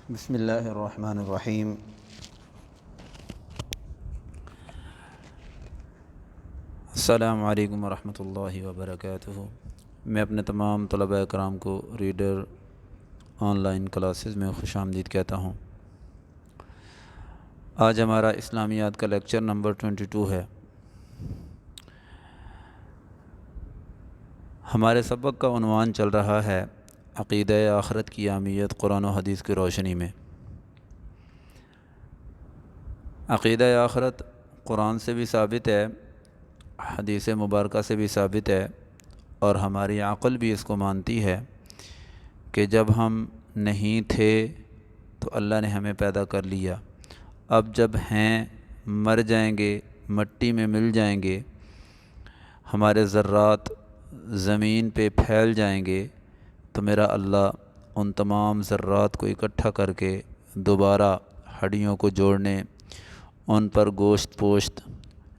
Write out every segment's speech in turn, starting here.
بسم اللہ الرحمن الرحیم۔ السلام علیکم ورحمۃ اللہ وبرکاتہ۔ میں اپنے تمام طلباء کرام کو ریڈر آن لائن کلاسز میں خوش آمدید کہتا ہوں۔ آج ہمارا اسلامیات کا لیکچر نمبر 22 ہے۔ ہمارے سبق کا عنوان چل رہا ہے عقیدہ آخرت کی اہمیت قرآن و حدیث کی روشنی میں۔ عقیدہ آخرت قرآن سے بھی ثابت ہے، حدیث مبارکہ سے بھی ثابت ہے، اور ہماری عقل بھی اس کو مانتی ہے کہ جب ہم نہیں تھے تو اللہ نے ہمیں پیدا کر لیا، اب جب ہیں مر جائیں گے، مٹی میں مل جائیں گے، ہمارے ذرات زمین پہ پھیل جائیں گے تو میرا اللہ ان تمام ذرات کو اکٹھا کر کے دوبارہ ہڈیوں کو جوڑنے، ان پر گوشت پوشت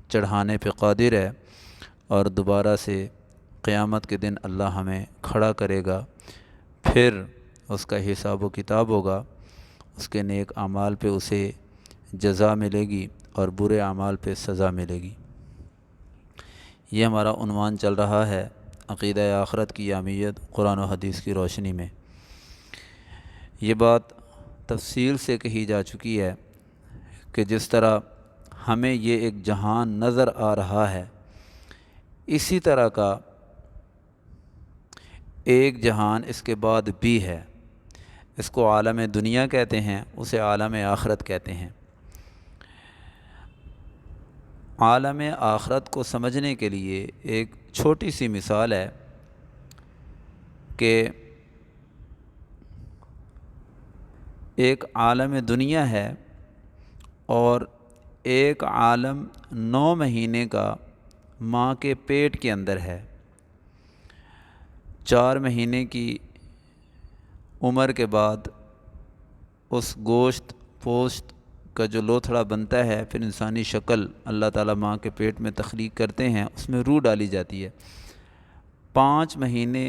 چڑھانے پہ قادر ہے، اور دوبارہ سے قیامت کے دن اللہ ہمیں کھڑا کرے گا۔ پھر اس کا حساب و کتاب ہوگا، اس کے نیک اعمال پہ اسے جزا ملے گی اور برے اعمال پہ سزا ملے گی۔ یہ ہمارا عنوان چل رہا ہے عقیدہ آخرت کی اہمیت قرآن و حدیث کی روشنی میں۔ یہ بات تفصیل سے کہی جا چکی ہے کہ جس طرح ہمیں یہ ایک جہان نظر آ رہا ہے، اسی طرح کا ایک جہان اس کے بعد بھی ہے۔ اس کو عالم دنیا کہتے ہیں، اسے عالم آخرت کہتے ہیں۔ عالم آخرت کو سمجھنے کے لیے ایک چھوٹی سی مثال ہے کہ ایک عالم دنیا ہے اور ایک عالم 9 مہینے کا ماں کے پیٹ کے اندر ہے۔ 4 مہینے کی عمر کے بعد اس گوشت پوشت کا جو لوتھڑا بنتا ہے، پھر انسانی شکل اللہ تعالیٰ ماں کے پیٹ میں تخلیق کرتے ہیں، اس میں روح ڈالی جاتی ہے۔ 5 مہینے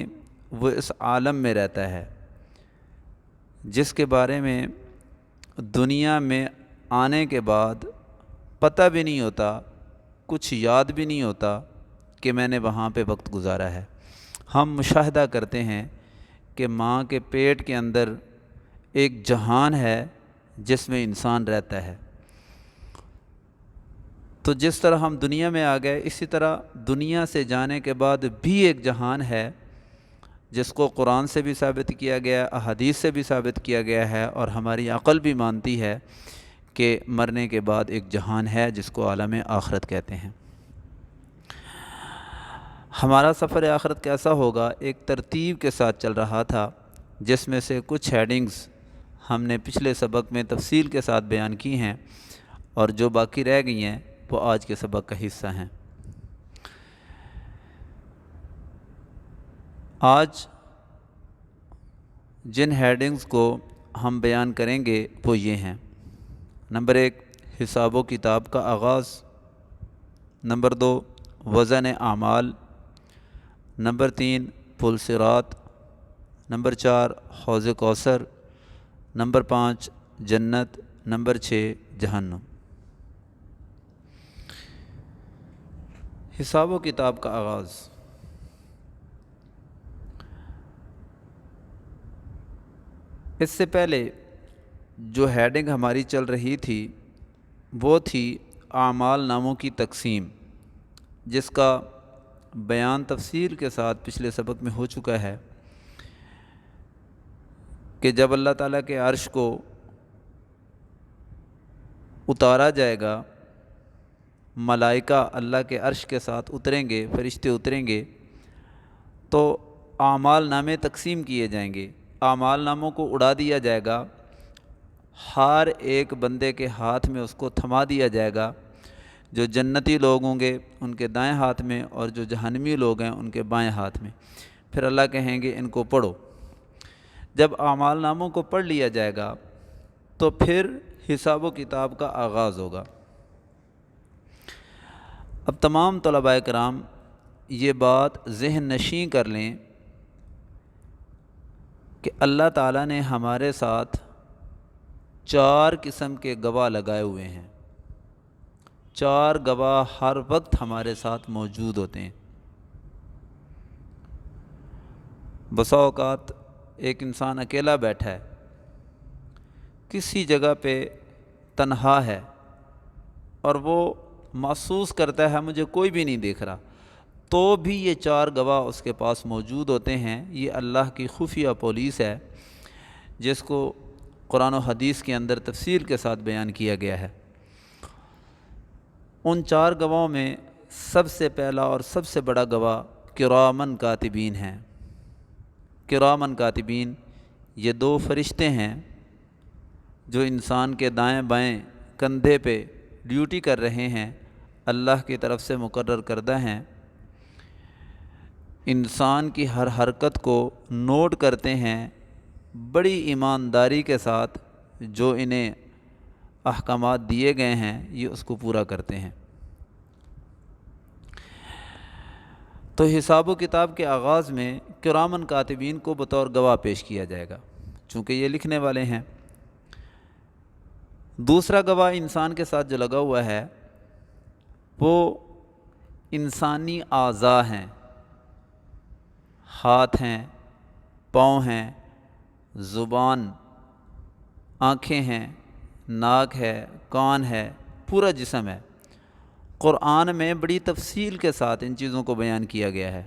وہ اس عالم میں رہتا ہے جس کے بارے میں دنیا میں آنے کے بعد پتہ بھی نہیں ہوتا، کچھ یاد بھی نہیں ہوتا کہ میں نے وہاں پہ وقت گزارا ہے۔ ہم مشاہدہ کرتے ہیں کہ ماں کے پیٹ کے اندر ایک جہان ہے جس میں انسان رہتا ہے۔ تو جس طرح ہم دنیا میں آ گئے، اسی طرح دنیا سے جانے کے بعد بھی ایک جہان ہے جس کو قرآن سے بھی ثابت کیا گیا، احادیث سے بھی ثابت کیا گیا ہے، اور ہماری عقل بھی مانتی ہے کہ مرنے کے بعد ایک جہان ہے جس کو عالم آخرت کہتے ہیں۔ ہمارا سفر آخرت کیسا ہوگا؟ ایک ترتیب کے ساتھ چل رہا تھا، جس میں سے کچھ ہیڈنگز ہم نے پچھلے سبق میں تفصیل کے ساتھ بیان کی ہیں، اور جو باقی رہ گئی ہیں وہ آج کے سبق کا حصہ ہیں۔ آج جن ہیڈنگز کو ہم بیان کریں گے وہ یہ ہیں۔ نمبر 1، حساب و کتاب کا آغاز۔ نمبر 2، وزن اعمال۔ نمبر 3، پل صراط۔ نمبر 4، حوض کوثر۔ نمبر 5، جنت۔ نمبر 6، جہنم۔ حساب و کتاب کا آغاز۔ اس سے پہلے جو ہیڈنگ ہماری چل رہی تھی وہ تھی اعمال ناموں کی تقسیم، جس کا بیان تفصیل کے ساتھ پچھلے سبق میں ہو چکا ہے کہ جب اللہ تعالیٰ کے عرش کو اتارا جائے گا، ملائکہ اللہ کے عرش کے ساتھ اتریں گے، فرشتے اتریں گے، تو اعمال نامے تقسیم کیے جائیں گے، اعمال ناموں کو اڑا دیا جائے گا، ہر ایک بندے کے ہاتھ میں اس کو تھما دیا جائے گا۔ جو جنتی لوگ ہوں گے ان کے دائیں ہاتھ میں، اور جو جہنمی لوگ ہیں ان کے بائیں ہاتھ میں۔ پھر اللہ کہیں گے ان کو پڑھو۔ جب اعمال ناموں کو پڑھ لیا جائے گا تو پھر حساب و کتاب کا آغاز ہوگا۔ اب تمام طلباء کرام یہ بات ذہن نشین کر لیں کہ اللہ تعالیٰ نے ہمارے ساتھ 4 قسم کے گواہ لگائے ہوئے ہیں، 4 گواہ ہر وقت ہمارے ساتھ موجود ہوتے ہیں۔ بسا اوقات ایک انسان اکیلا بیٹھا ہے، کسی جگہ پہ تنہا ہے، اور وہ محسوس کرتا ہے مجھے کوئی بھی نہیں دیکھ رہا، تو بھی یہ 4 گواہ اس کے پاس موجود ہوتے ہیں۔ یہ اللہ کی خفیہ پولیس ہے جس کو قرآن و حدیث کے اندر تفصیل کے ساتھ بیان کیا گیا ہے۔ ان 4 گواہوں میں سب سے پہلا اور سب سے بڑا گواہ کرامن کاتبین ہیں۔ کرامن کاتبین یہ 2 فرشتے ہیں جو انسان کے دائیں بائیں کندھے پہ ڈیوٹی کر رہے ہیں، اللہ کی طرف سے مقرر کردہ ہیں، انسان کی ہر حرکت کو نوٹ کرتے ہیں، بڑی ایمانداری کے ساتھ جو انہیں احکامات دیے گئے ہیں یہ اس کو پورا کرتے ہیں۔ تو حساب و کتاب کے آغاز میں کرامن کاتبین کو بطور گواہ پیش کیا جائے گا، چونکہ یہ لکھنے والے ہیں۔ دوسرا گواہ انسان کے ساتھ جو لگا ہوا ہے وہ انسانی اعضاء ہیں، ہاتھ ہیں، پاؤں ہیں، زبان، آنکھیں ہیں، ناک ہے، کان ہے، پورا جسم ہے۔ قرآن میں بڑی تفصیل کے ساتھ ان چیزوں کو بیان کیا گیا ہے،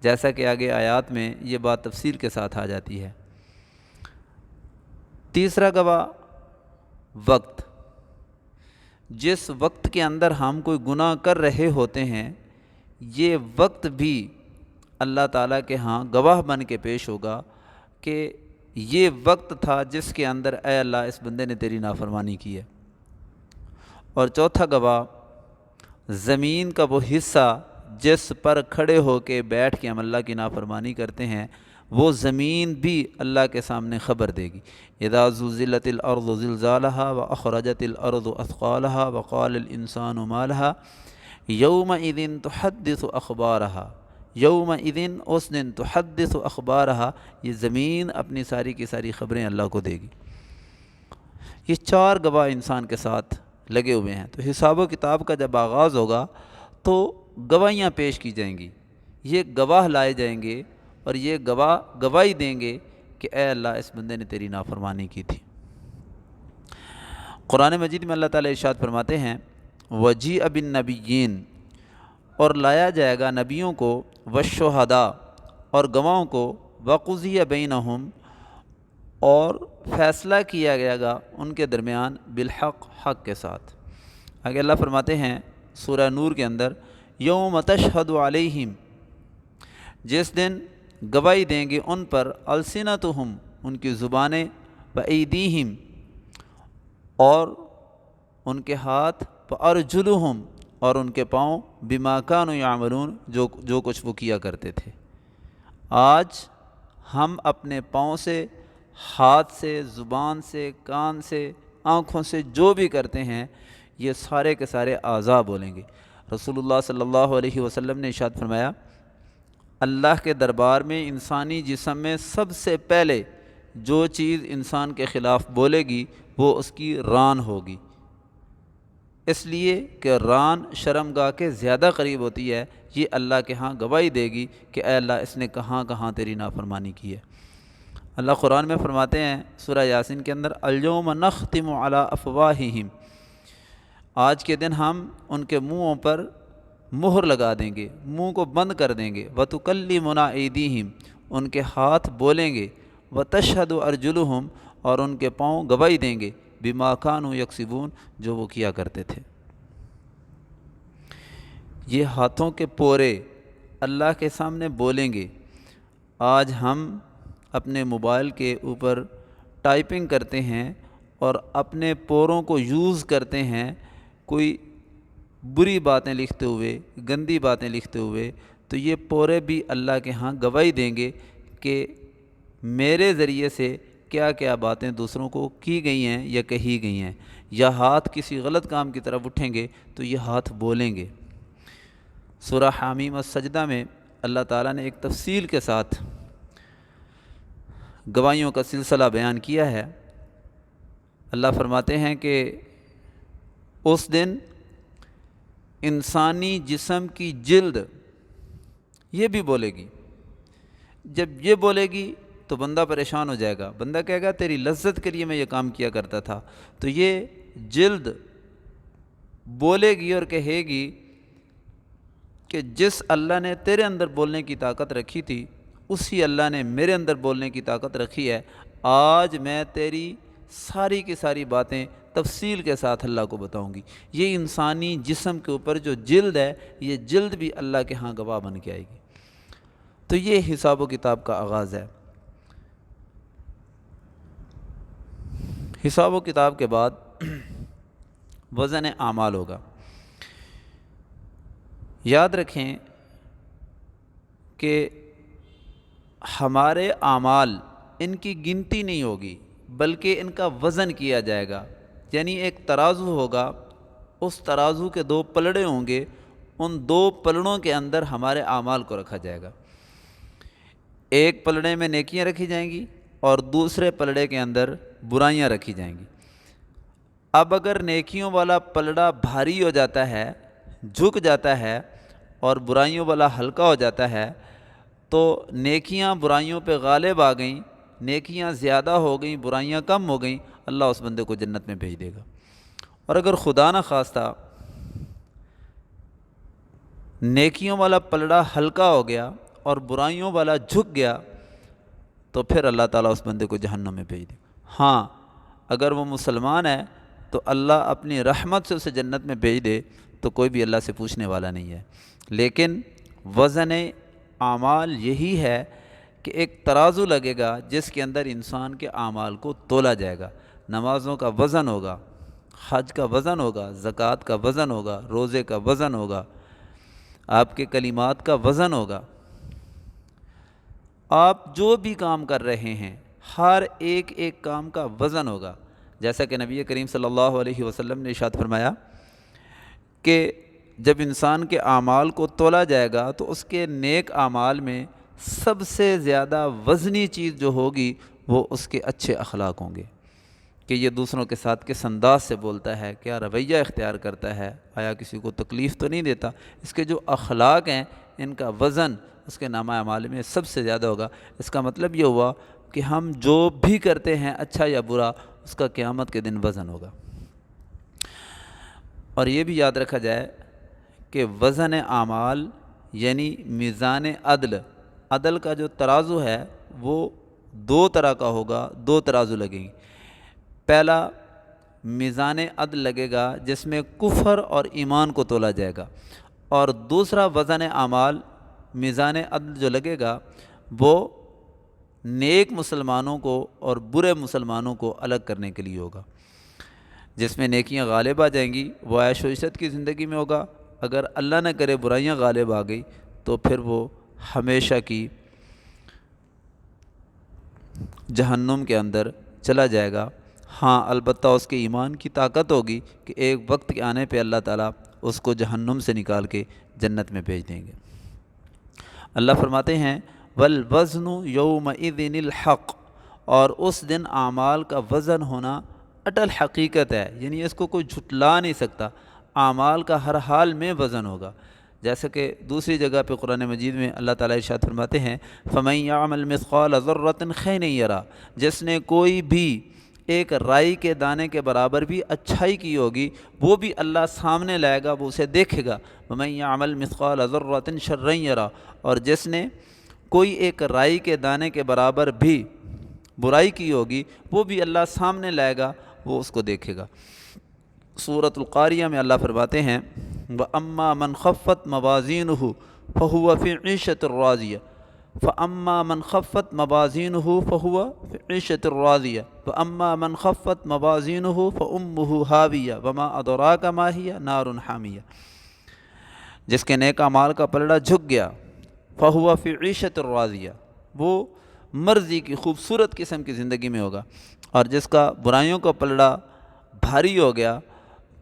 جیسا کہ آگے آیات میں یہ بات تفصیل کے ساتھ آ جاتی ہے۔ تیسرا گواہ وقت، جس وقت کے اندر ہم کوئی گناہ کر رہے ہوتے ہیں یہ وقت بھی اللہ تعالیٰ کے ہاں گواہ بن کے پیش ہوگا کہ یہ وقت تھا جس کے اندر اے اللہ اس بندے نے تیری نافرمانی کی ہے۔ اور چوتھا گواہ زمین کا وہ حصہ جس پر کھڑے ہو کے بیٹھ کے ہم اللہ کی نافرمانی کرتے ہیں، وہ زمین بھی اللہ کے سامنے خبر دے گی۔ اذا زلزلت الارض زلزالها واخرجت الارض اثقالها وقال الانسان ما لها یومئذ تحدث اخبارها، یومئذ اس دن تحدث اخبارها، یہ زمین اپنی ساری کی ساری خبریں اللہ کو دے گی۔ یہ 4 گواہ انسان کے ساتھ لگے ہوئے ہیں۔ تو حساب و کتاب کا جب آغاز ہوگا تو گواہیاں پیش کی جائیں گی، یہ گواہ لائے جائیں گے اور یہ گواہ گواہی دیں گے کہ اے اللہ اس بندے نے تیری نافرمانی کی تھی۔ قرآن مجید میں اللہ تعالیٰ ارشاد فرماتے ہیں وَجِیءَ بِالنَّبِیِّین، اور لایا جائے گا نبیوں کو، والشہداء اور گواہوں کو، وَقُضِیَ بَینَہُم اور فیصلہ کیا گیا گا ان کے درمیان، بالحق حق کے ساتھ۔ آگے اللہ فرماتے ہیں سورہ نور کے اندر یوم تشہد علیہم، جس دن گواہی دیں گے ان پر، السنتہم ان کی زبانیں، وایدیہم اور ان کے ہاتھ، وارجلہم اور ان کے پاؤں، بما کانوا یعملون جو کچھ وہ کیا کرتے تھے۔ آج ہم اپنے پاؤں سے، ہاتھ سے، زبان سے، کان سے، آنکھوں سے جو بھی کرتے ہیں یہ سارے کے سارے اعضاء بولیں گے۔ رسول اللہ صلی اللہ علیہ وسلم نے ارشاد فرمایا اللہ کے دربار میں انسانی جسم میں سب سے پہلے جو چیز انسان کے خلاف بولے گی وہ اس کی ران ہوگی، اس لیے کہ ران شرمگاہ کے زیادہ قریب ہوتی ہے۔ یہ اللہ کے ہاں گواہی دے گی کہ اے اللہ اس نے کہاں کہاں تیری نافرمانی کی ہے۔ اللہ قرآن میں فرماتے ہیں سورہ یاسین کے اندر الیوم نختم علی افواہہم، آج کے دن ہم ان کے منہوں پر مہر لگا دیں گے، منہ کو بند کر دیں گے، وتکلمنا ایدیہم ان کے ہاتھ بولیں گے، وتشہد ارجلہم اور ان کے پاؤں گواہی دیں گے، بما کانوا یکسبون جو وہ کیا کرتے تھے۔ یہ ہاتھوں کے پورے اللہ کے سامنے بولیں گے۔ آج ہم اپنے موبائل کے اوپر ٹائپنگ کرتے ہیں اور اپنے پوروں کو یوز کرتے ہیں کوئی بری باتیں لکھتے ہوئے، گندی باتیں لکھتے ہوئے، تو یہ پورے بھی اللہ کے ہاں گواہی دیں گے کہ میرے ذریعے سے کیا کیا باتیں دوسروں کو کی گئی ہیں یا کہی گئی ہیں۔ یا ہاتھ کسی غلط کام کی طرف اٹھیں گے تو یہ ہاتھ بولیں گے۔ سورہ حامیم السجدہ میں اللہ تعالیٰ نے ایک تفصیل کے ساتھ گواہیوں کا سلسلہ بیان کیا ہے۔ اللہ فرماتے ہیں کہ اس دن انسانی جسم کی جلد یہ بھی بولے گی. جب یہ بولے گی تو بندہ پریشان ہو جائے گا. بندہ کہے گا تیری لذت کے لیے میں یہ کام کیا کرتا تھا. تو یہ جلد بولے گی اور کہے گی کہ جس اللہ نے تیرے اندر بولنے کی طاقت رکھی تھی اسی اللہ نے میرے اندر بولنے کی طاقت رکھی ہے. آج میں تیری ساری کی ساری باتیں تفصیل کے ساتھ اللہ کو بتاؤں گی. یہ انسانی جسم کے اوپر جو جلد ہے یہ جلد بھی اللہ کے ہاں گواہ بن کے آئے گی. تو یہ حساب و کتاب کا آغاز ہے. حساب و کتاب کے بعد وزن اعمال ہوگا. یاد رکھیں کہ ہمارے اعمال ان کی گنتی نہیں ہوگی بلکہ ان کا وزن کیا جائے گا. یعنی ایک ترازو ہوگا, اس ترازو کے 2 پلڑے ہوں گے, ان 2 پلڑوں کے اندر ہمارے اعمال کو رکھا جائے گا. ایک پلڑے میں نیکیاں رکھی جائیں گی اور دوسرے پلڑے کے اندر برائیاں رکھی جائیں گی. اب اگر نیکیوں والا پلڑا بھاری ہو جاتا ہے, جھک جاتا ہے, اور برائیوں والا ہلکا ہو جاتا ہے تو نیکیاں برائیوں پہ غالب آ گئیں, نیکیاں زیادہ ہو گئیں, برائیاں کم ہو گئیں, اللہ اس بندے کو جنت میں بھیج دے گا. اور اگر خدا نہ خواستہ نیکیوں والا پلڑا ہلکا ہو گیا اور برائیوں والا جھک گیا تو پھر اللہ تعالیٰ اس بندے کو جہنم میں بھیج دے گا. ہاں اگر وہ مسلمان ہے تو اللہ اپنی رحمت سے اسے جنت میں بھیج دے تو کوئی بھی اللہ سے پوچھنے والا نہیں ہے. لیکن وزن اعمال یہی ہے کہ ایک ترازو لگے گا جس کے اندر انسان کے اعمال کو تولا جائے گا. نمازوں کا وزن ہوگا, حج کا وزن ہوگا, زکوٰۃ کا وزن ہوگا, روزے کا وزن ہوگا, آپ کے کلمات کا وزن ہوگا. آپ جو بھی کام کر رہے ہیں ہر ایک کام کا وزن ہوگا. جیسا کہ نبی کریم صلی اللہ علیہ وسلم نے ارشاد فرمایا کہ جب انسان کے اعمال کو تولا جائے گا تو اس کے نیک اعمال میں سب سے زیادہ وزنی چیز جو ہوگی وہ اس کے اچھے اخلاق ہوں گے. کہ یہ دوسروں کے ساتھ کس انداز سے بولتا ہے, کیا رویہ اختیار کرتا ہے, آیا کسی کو تکلیف تو نہیں دیتا. اس کے جو اخلاق ہیں ان کا وزن اس کے نامہ اعمال میں سب سے زیادہ ہوگا. اس کا مطلب یہ ہوا کہ ہم جو بھی کرتے ہیں اچھا یا برا اس کا قیامت کے دن وزن ہوگا. اور یہ بھی یاد رکھا جائے کہ وزن اعمال یعنی میزان عدل, عدل کا جو ترازو ہے وہ 2 طرح کا ہوگا, 2 ترازو لگیں گے. پہلا میزان عدل لگے گا جس میں کفر اور ایمان کو تولا جائے گا, اور دوسرا وزن اعمال میزان عدل جو لگے گا وہ نیک مسلمانوں کو اور برے مسلمانوں کو الگ کرنے کے لیے ہوگا. جس میں نیکیاں غالب آ جائیں گی وہ عیش و عشرت کی زندگی میں ہوگا. اگر اللہ نہ کرے برائیاں غالب آ گئی تو پھر وہ ہمیشہ کی جہنم کے اندر چلا جائے گا. ہاں البتہ اس کے ایمان کی طاقت ہوگی کہ ایک وقت کے آنے پہ اللہ تعالیٰ اس کو جہنم سے نکال کے جنت میں بھیج دیں گے. اللہ فرماتے ہیں والوزن یومئذ الحق, اور اس دن اعمال کا وزن ہونا اٹل حقیقت ہے, یعنی اس کو کوئی جھٹلا نہیں سکتا. اعمال کا ہر حال میں وزن ہوگا. جیسا کہ دوسری جگہ پہ قرآن مجید میں اللہ تعالیٰ ارشاد فرماتے ہیں فَمَن يَعْمَلْ مِثْقَالَ ذَرَّةٍ خَيْرًا يَرَهُ, جس نے کوئی بھی ایک رائی کے دانے کے برابر بھی اچھائی کی ہوگی وہ بھی اللہ سامنے لائے گا, وہ اسے دیکھے گا. وَمَن يَعْمَلْ مِثْقَالَ ذَرَّةٍ شَرًّا يَرَهُ, اور جس نے کوئی ایک رائی کے دانے کے برابر بھی برائی کی ہوگی وہ بھی اللہ سامنے لائے گا, وہ اس کو دیکھے گا. سورۃ القاریہ میں اللہ فرماتے ہیں وَأَمَّا مَنْ خَفَّتْ مَوَازِينُهُ فَهُوَ فِي عِيشَةٍ رَاضِيَةٍ فَأَمَّا مَنْ خَفَّتْ مَوَازِينُهُ فَهُوَ فِي عِيشَةٍ رَاضِيَةٍ وَأَمَّا مَنْ خَفَّتْ مَوَازِينُهُ فَأُمُّهُ هَاوِيَةٌ وَمَا أَدْرَاكَ مَا هِيَ نَارٌ حَامِيَةٌ. جس کے نیک اعمال کا پلڑا جھک گیا فَهُوَ فِي عِيشَةٍ رَاضِيَةٍ, وہ مرضی کی خوبصورت قسم کی زندگی میں ہوگا. اور جس کا برائیوں کا پلڑا بھاری ہو گیا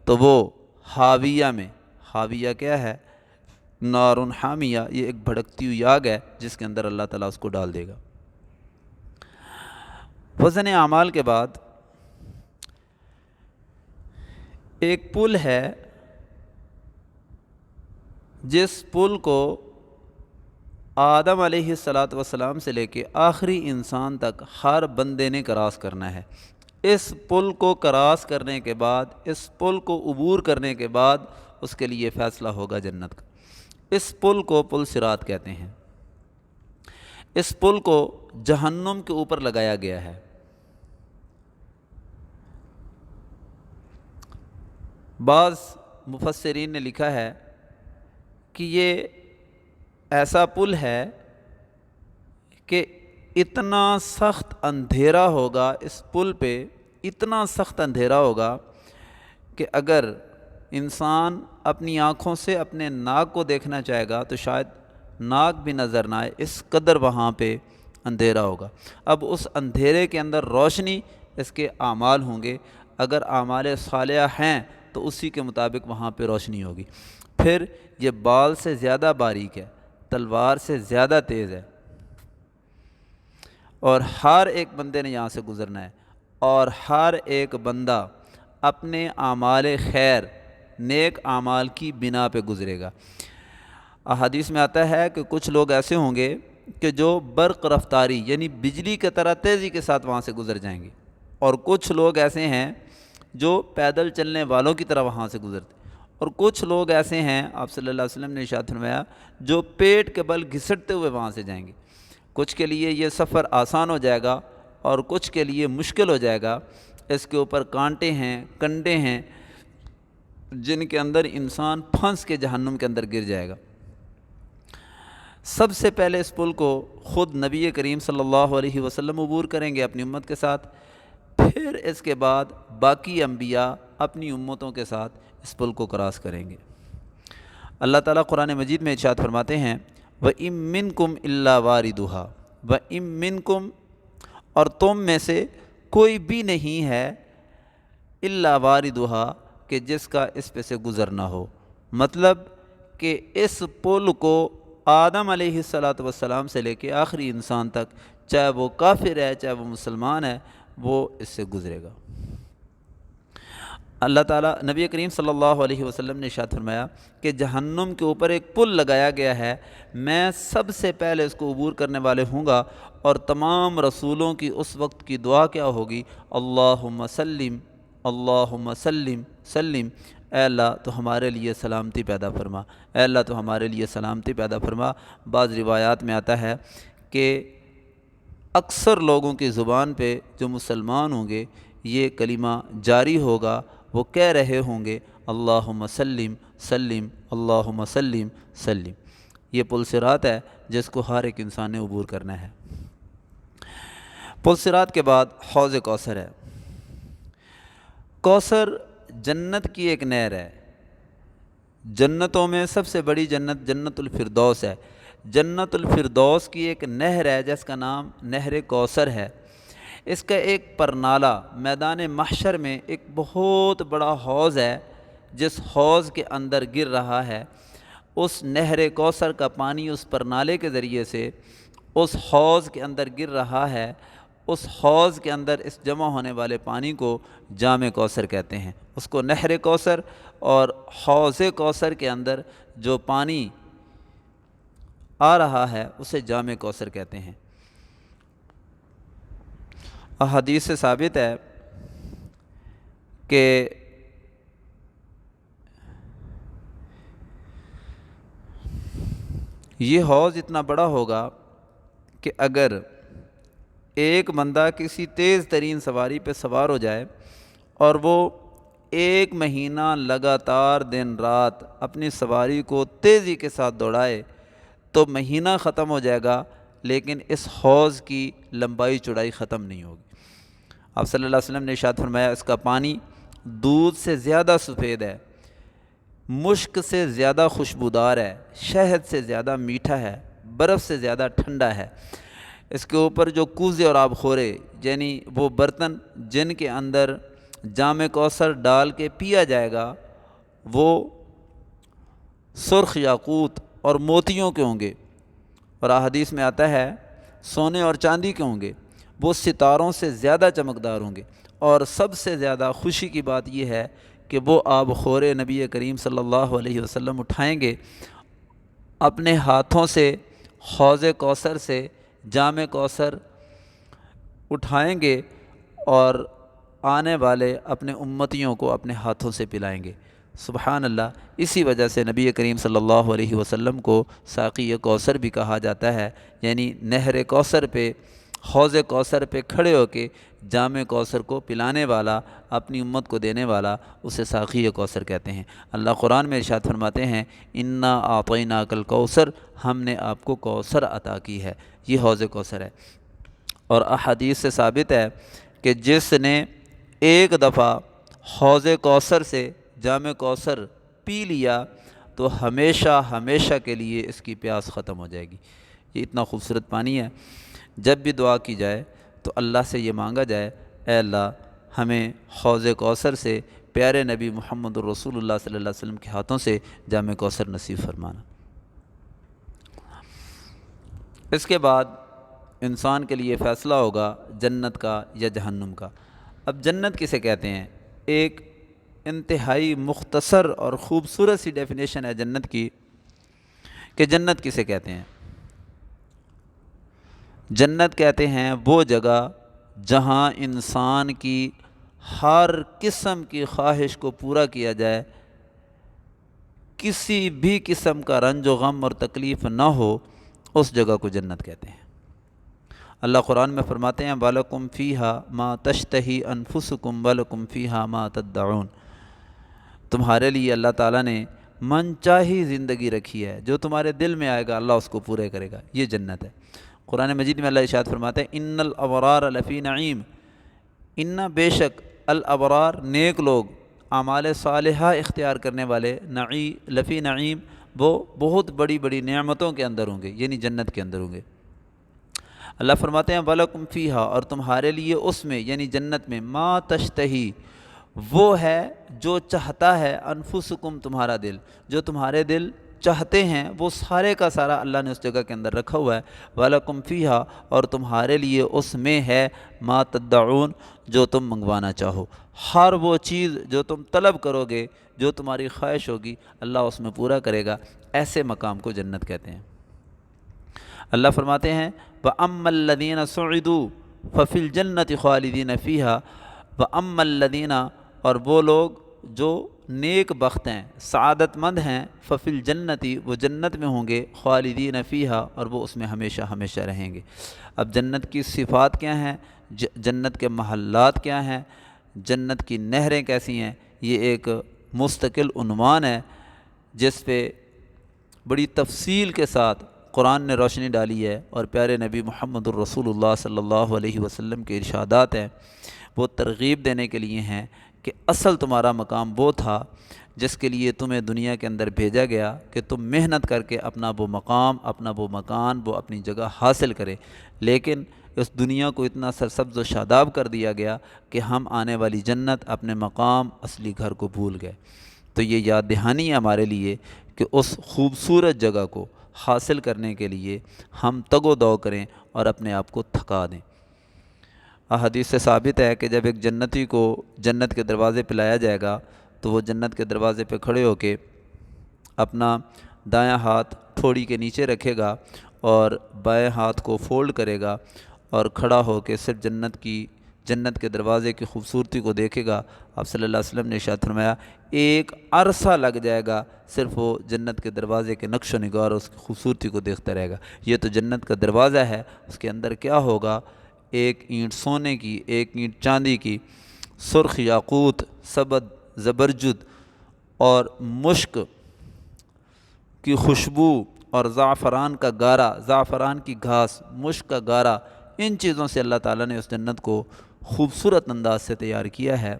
تو وہ حاویہ میں, حاویہ کیا ہے, نارٌ حامیہ, یہ ایک بھڑکتی ہوئی آگ ہے جس کے اندر اللہ تعالیٰ اس کو ڈال دے گا. وزن اعمال کے بعد ایک پل ہے جس پل کو آدم علیہ الصلاۃ والسلام سے لے کے آخری انسان تک ہر بندے نے کراس کرنا ہے۔ اس پل کو کراس کرنے کے بعد، اس پل کو عبور کرنے کے بعد اس کے لیے فیصلہ ہوگا جنت کا۔ اس پل کو پل صراط کہتے ہیں۔ اس پل کو جہنم کے اوپر لگایا گیا ہے۔ بعض مفسرین نے لکھا ہے کہ یہ ایسا پل ہے کہ اتنا سخت اندھیرا ہوگا اس پل پہ، اتنا سخت اندھیرا ہوگا کہ اگر انسان اپنی آنکھوں سے اپنے ناک کو دیکھنا چاہے گا تو شاید ناک بھی نظر نہ آئے، اس قدر وہاں پہ اندھیرا ہوگا۔ اب اس اندھیرے کے اندر روشنی اس کے اعمال ہوں گے، اگر اعمال صالحہ ہیں تو اسی کے مطابق وہاں پہ روشنی ہوگی۔ پھر یہ بال سے زیادہ باریک ہے، تلوار سے زیادہ تیز ہے، اور ہر ایک بندے نے یہاں سے گزرنا ہے، اور ہر ایک بندہ اپنے اعمال خیر، نیک اعمال کی بنا پہ گزرے گا۔ احادیث میں آتا ہے کہ کچھ لوگ ایسے ہوں گے کہ جو برق رفتاری یعنی بجلی کی طرح تیزی کے ساتھ وہاں سے گزر جائیں گے، اور کچھ لوگ ایسے ہیں جو پیدل چلنے والوں کی طرح وہاں سے گزرتے، اور کچھ لوگ ایسے ہیں، آپ صلی اللہ علیہ وسلم نے ارشاد فرمایا، جو پیٹ کے بل گھسٹتے ہوئے وہاں سے جائیں گے۔ کچھ کے لیے یہ سفر آسان ہو جائے گا اور کچھ کے لیے مشکل ہو جائے گا۔ اس کے اوپر کانٹے ہیں، کنڈے ہیں، جن کے اندر انسان پھنس کے جہنم کے اندر گر جائے گا۔ سب سے پہلے اس پل کو خود نبی کریم صلی اللہ علیہ وسلم عبور کریں گے اپنی امت کے ساتھ، پھر اس کے بعد باقی انبیاء اپنی امتوں کے ساتھ اس پل کو کراس کریں گے۔ اللہ تعالیٰ قرآن مجید میں ارشاد فرماتے ہیں وَإِن مِّنكُمْ إِلَّا وَارِدُهَا وَإِن مِّنكُمْ، اور تم میں سے کوئی بھی نہیں ہے إِلَّا وَارِدُهَا کہ جس کا اس پہ سے گزرنا ہو۔ مطلب کہ اس پل کو آدم علیہ السلام سے لے کے آخری انسان تک، چاہے وہ کافر ہے چاہے وہ مسلمان ہے، وہ اس سے گزرے گا۔ اللہ تعالیٰ، نبی کریم صلی اللہ علیہ وسلم نے ارشاد فرمایا کہ جہنم کے اوپر ایک پل لگایا گیا ہے، میں سب سے پہلے اس کو عبور کرنے والے ہوں گا، اور تمام رسولوں کی اس وقت کی دعا کیا ہوگی؟ اللہم سلم، اللہم سلم سلم، اے اللہ تو ہمارے لیے سلامتی پیدا فرما، اے اللہ تو ہمارے لیے سلامتی پیدا فرما۔ بعض روایات میں آتا ہے کہ اکثر لوگوں کی زبان پہ جو مسلمان ہوں گے یہ کلمہ جاری ہوگا، وہ کہہ رہے ہوں گے اللہم سلم سلم، اللہم سلم سلم۔ یہ پل صراط ہے جس کو ہر ایک انسان نے عبور کرنا ہے۔ پل صراط کے بعد حوض کوثر ہے۔ کوثر جنت کی ایک نہر ہے۔ جنتوں میں سب سے بڑی جنت جنت الفردوس ہے۔ جنت الفردوس کی ایک نہر ہے جس کا نام نہر کوثر ہے۔ اس کا ایک پرنالہ میدان محشر میں ایک بہت بڑا حوض ہے، جس حوض کے اندر گر رہا ہے۔ اس نہر کوثر کا پانی اس پرنالے کے ذریعے سے اس حوض کے اندر گر رہا ہے۔ اس حوض کے اندر اس جمع ہونے والے پانی کو جام کوثر کہتے ہیں، اس کو نہر کوثر، اور حوض کوثر کے اندر جو پانی آ رہا ہے اسے جام کوثر کہتے ہیں۔ احادیث سے ثابت ہے کہ یہ حوض اتنا بڑا ہوگا کہ اگر ایک بندہ کسی تیز ترین سواری پہ سوار ہو جائے اور وہ 1 مہینہ لگاتار دن رات اپنی سواری کو تیزی کے ساتھ دوڑائے تو مہینہ ختم ہو جائے گا، لیکن اس حوض کی لمبائی چوڑائی ختم نہیں ہوگی۔ آپ صلی اللہ علیہ وسلم نے ارشاد فرمایا اس کا پانی دودھ سے زیادہ سفید ہے، مشک سے زیادہ خوشبودار ہے، شہد سے زیادہ میٹھا ہے، برف سے زیادہ ٹھنڈا ہے۔ اس کے اوپر جو کوزے اور آب خورے، یعنی وہ برتن جن کے اندر جام کوثر ڈال کے پیا جائے گا، وہ سرخ یاقوت اور موتیوں کے ہوں گے، اور احادیث میں آتا ہے سونے اور چاندی کے ہوں گے، وہ ستاروں سے زیادہ چمکدار ہوں گے۔ اور سب سے زیادہ خوشی کی بات یہ ہے کہ وہ آب خور نبی کریم صلی اللہ علیہ وسلم اٹھائیں گے، اپنے ہاتھوں سے حوض کوثر سے جام کوثر اٹھائیں گے اور آنے والے اپنے امتیوں کو اپنے ہاتھوں سے پلائیں گے۔ سبحان اللہ۔ اسی وجہ سے نبی کریم صلی اللہ علیہ وسلم کو ساقی کوثر بھی کہا جاتا ہے، یعنی نہر کوثر پہ، حوض کوثر پہ کھڑے ہو کے جام کوثر کو پلانے والا، اپنی امت کو دینے والا، اسے ساقی کوثر کہتے ہیں۔ اللہ قرآن میں ارشاد فرماتے ہیں انا اعطیناک الکوثر، ہم نے آپ کو کوثر عطا کی ہے، یہ حوض کوثر ہے۔ اور احادیث سے ثابت ہے کہ جس نے ایک دفعہ حوض کوثر سے جام کوثر پی لیا تو ہمیشہ ہمیشہ کے لیے اس کی پیاس ختم ہو جائے گی۔ یہ اتنا خوبصورت پانی ہے۔ جب بھی دعا کی جائے تو اللہ سے یہ مانگا جائے، اے اللہ ہمیں حوض کوثر سے پیارے نبی محمد الرسول اللہ صلی اللہ علیہ وسلم کے ہاتھوں سے جام کوثر نصیب فرمانا۔ اس کے بعد انسان کے لیے فیصلہ ہوگا جنت کا یا جہنم کا۔ اب جنت کسے کہتے ہیں؟ ایک انتہائی مختصر اور خوبصورت سی ڈیفینیشن ہے جنت کی کہ جنت کسے کہتے ہیں۔ جنت کہتے ہیں وہ جگہ جہاں انسان کی ہر قسم کی خواہش کو پورا کیا جائے، کسی بھی قسم کا رنج و غم اور تکلیف نہ ہو، اس جگہ کو جنت کہتے ہیں۔ اللہ قرآن میں فرماتے ہیں وَلَكُمْ فِيهَا مَا تَشْتَهِي أَنفُسُكُمْ وَلَكُمْ فِيهَا مَا تَدَّعُونَ، تمہارے لیے اللہ تعالیٰ نے من چاہی زندگی رکھی ہے، جو تمہارے دل میں آئے گا اللہ اس کو پورے کرے گا، یہ جنت ہے۔ قرآن مجید میں اللہ ارشاد فرماتے ہیں ان الابرار لفی نعیم، ان بے شک الابرار نیک لوگ، اعمال صالحہ اختیار کرنے والے، لفی نعیم وہ بہت بڑی بڑی نعمتوں کے اندر ہوں گے، یعنی جنت کے اندر ہوں گے۔ اللہ فرماتے ہیں وَلَكُمْ فِيهَا، اور تمہارے لیے اس میں یعنی جنت میں، ما تشتہی وہ ہے جو چاہتا ہے، انفسکم تمہارا دل، جو تمہارے دل چاہتے ہیں وہ سارے کا سارا اللہ نے اس جگہ کے اندر رکھا ہوا ہے۔ وَلَكُمْ فِيهَا، اور تمہارے لیے اس میں ہے ما تدعون، جو تم منگوانا چاہو، ہر وہ چیز جو تم طلب کرو گے، جو تمہاری خواہش ہوگی، اللہ اس میں پورا کرے گا۔ ایسے مقام کو جنت کہتے ہیں۔ اللہ فرماتے ہیں وَأَمَّا الَّذِينَ سُعِدُوا فَفِي الْجَنَّةِ خَالِدِينَ فِيهَا، وَأَمَّا الَّذِينَ، اور وہ لوگ جو نیک بخت ہیں، سعادت مند ہیں، فَفِي الْجَنَّةِ وہ جنت میں ہوں گے، خالدین فیہا اور وہ اس میں ہمیشہ ہمیشہ رہیں گے۔ اب جنت کی صفات کیا ہیں، جنت کے محلات کیا ہیں، جنت کی نہریں کیسی ہیں، یہ ایک مستقل عنوان ہے جس پہ بڑی تفصیل کے ساتھ قرآن نے روشنی ڈالی ہے، اور پیارے نبی محمد الرسول اللہ صلی اللہ علیہ وسلم کے ارشادات ہیں، وہ ترغیب دینے کے لیے ہیں کہ اصل تمہارا مقام وہ تھا جس کے لیے تمہیں دنیا کے اندر بھیجا گیا کہ تم محنت کر کے اپنا وہ مقام، اپنا وہ مکان، وہ اپنی جگہ حاصل کرے، لیکن اس دنیا کو اتنا سرسبز و شاداب کر دیا گیا کہ ہم آنے والی جنت، اپنے مقام، اصلی گھر کو بھول گئے۔ تو یہ یاد دہانی ہے ہمارے لیے کہ اس خوبصورت جگہ کو حاصل کرنے کے لیے ہم تگ و دو کریں اور اپنے آپ کو تھکا دیں۔ احادیث سے ثابت ہے کہ جب ایک جنتی کو جنت کے دروازے پہ لایا جائے گا تو وہ جنت کے دروازے پہ کھڑے ہو کے اپنا دایاں ہاتھ ٹھوڑی کے نیچے رکھے گا اور بائیں ہاتھ کو فولڈ کرے گا اور کھڑا ہو کے صرف جنت کے دروازے کی خوبصورتی کو دیکھے گا۔ آپ صلی اللہ علیہ وسلم نے ارشاد فرمایا ایک عرصہ لگ جائے گا صرف وہ جنت کے دروازے کے نقش و نگار اور اس کی خوبصورتی کو دیکھتا رہے گا۔ یہ تو جنت کا دروازہ ہے، اس کے اندر کیا ہوگا، ایک اینٹ سونے کی، ایک اینٹ چاندی کی، سرخ یاقوت، سبز زبرجد اور مشک کی خوشبو اور زعفران کا گارا، زعفران کی گھاس، مشک کا گارا، ان چیزوں سے اللہ تعالیٰ نے اس جنت کو خوبصورت انداز سے تیار کیا ہے۔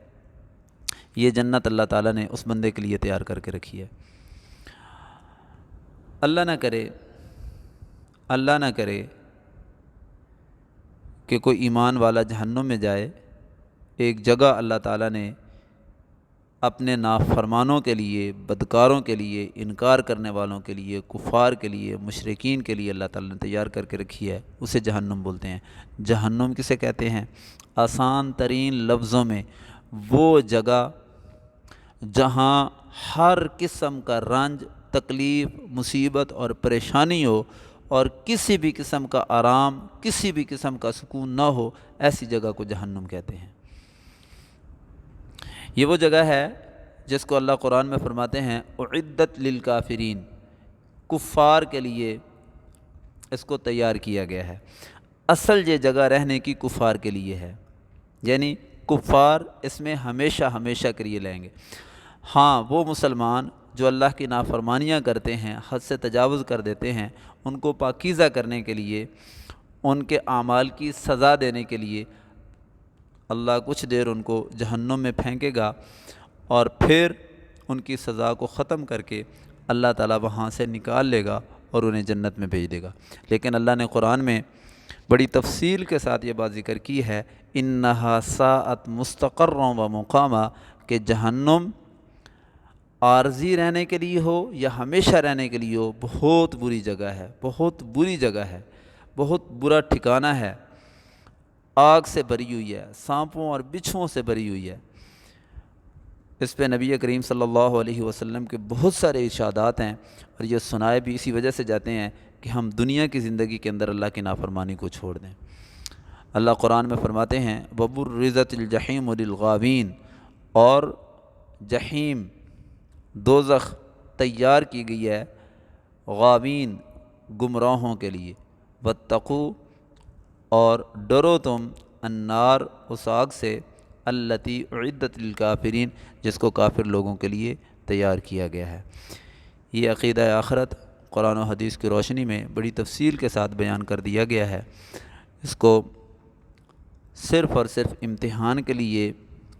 یہ جنت اللہ تعالیٰ نے اس بندے کے لیے تیار کر کے رکھی ہے۔ اللہ نہ کرے کہ کوئی ایمان والا جہنم میں جائے۔ ایک جگہ اللہ تعالیٰ نے اپنے نافرمانوں کے لیے، بدکاروں کے لیے، انکار کرنے والوں کے لیے، کفار کے لیے، مشرکین کے لیے اللہ تعالیٰ نے تیار کر کے رکھی ہے، اسے جہنم بولتے ہیں۔ جہنم کسے کہتے ہیں؟ آسان ترین لفظوں میں وہ جگہ جہاں ہر قسم کا رنج، تکلیف، مصیبت اور پریشانی ہو، اور کسی بھی قسم کا آرام، کسی بھی قسم کا سکون نہ ہو، ایسی جگہ کو جہنم کہتے ہیں۔ یہ وہ جگہ ہے جس کو اللہ قرآن میں فرماتے ہیں اعدت للکافرین، کفار کے لیے اس کو تیار کیا گیا ہے۔ اصل یہ جگہ رہنے کی کفار کے لیے ہے، یعنی کفار اس میں ہمیشہ ہمیشہ کے لیے لیں گے۔ ہاں، وہ مسلمان جو اللہ کی نافرمانیاں کرتے ہیں، حد سے تجاوز کر دیتے ہیں، ان کو پاکیزہ کرنے کے لیے، ان کے اعمال کی سزا دینے کے لیے اللہ کچھ دیر ان کو جہنم میں پھینکے گا، اور پھر ان کی سزا کو ختم کر کے اللہ تعالیٰ وہاں سے نکال لے گا اور انہیں جنت میں بھیج دے گا۔ لیکن اللہ نے قرآن میں بڑی تفصیل کے ساتھ یہ بات ذکر کی ہے، انہا ساءت مستقرا و مقاما، کہ جہنم عارضی رہنے کے لیے ہو یا ہمیشہ رہنے کے لیے ہو، بہت بری جگہ ہے، بہت بری جگہ ہے، بہت برا ٹھکانہ ہے، آگ سے بھری ہوئی ہے، سانپوں اور بچھوؤں سے بھری ہوئی ہے۔ اس پہ نبی کریم صلی اللہ علیہ وسلم کے بہت سارے ارشادات ہیں، اور یہ سنائے بھی اسی وجہ سے جاتے ہیں کہ ہم دنیا کی زندگی کے اندر اللہ کی نافرمانی کو چھوڑ دیں۔ اللہ قرآن میں فرماتے ہیں وَبُرِّزَتِ الْجَحِيمُ لِلْغَاوِينَ، اور جحیم، دوزخ تیار کی گئی ہے غاوین، گمراہوں کے لیے۔ وَاتَّقُوا، اور ڈرو تم، النار، اس آگ سے، التی اعدت للکافرین، جس کو کافر لوگوں کے لیے تیار کیا گیا ہے۔ یہ عقیدہ آخرت قرآن و حدیث کی روشنی میں بڑی تفصیل کے ساتھ بیان کر دیا گیا ہے۔ اس کو صرف اور صرف امتحان کے لیے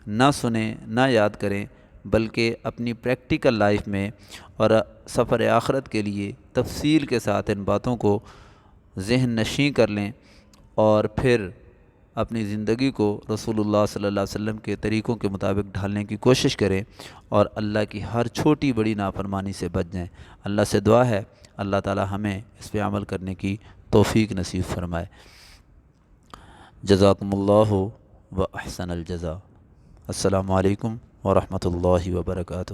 نہ سنیں، نہ یاد کریں، بلکہ اپنی پریکٹیکل لائف میں اور سفر آخرت کے لیے تفصیل کے ساتھ ان باتوں کو ذہن نشیں کر لیں، اور پھر اپنی زندگی کو رسول اللہ صلی اللہ علیہ وسلم کے طریقوں کے مطابق ڈھالنے کی کوشش کریں، اور اللہ کی ہر چھوٹی بڑی نافرمانی سے بچ جائیں۔ اللہ سے دعا ہے اللہ تعالی ہمیں اس پہ عمل کرنے کی توفیق نصیب فرمائے۔ جزاکم اللہ و احسن الجزا۔ السلام علیکم ورحمۃ اللہ وبرکاتہ۔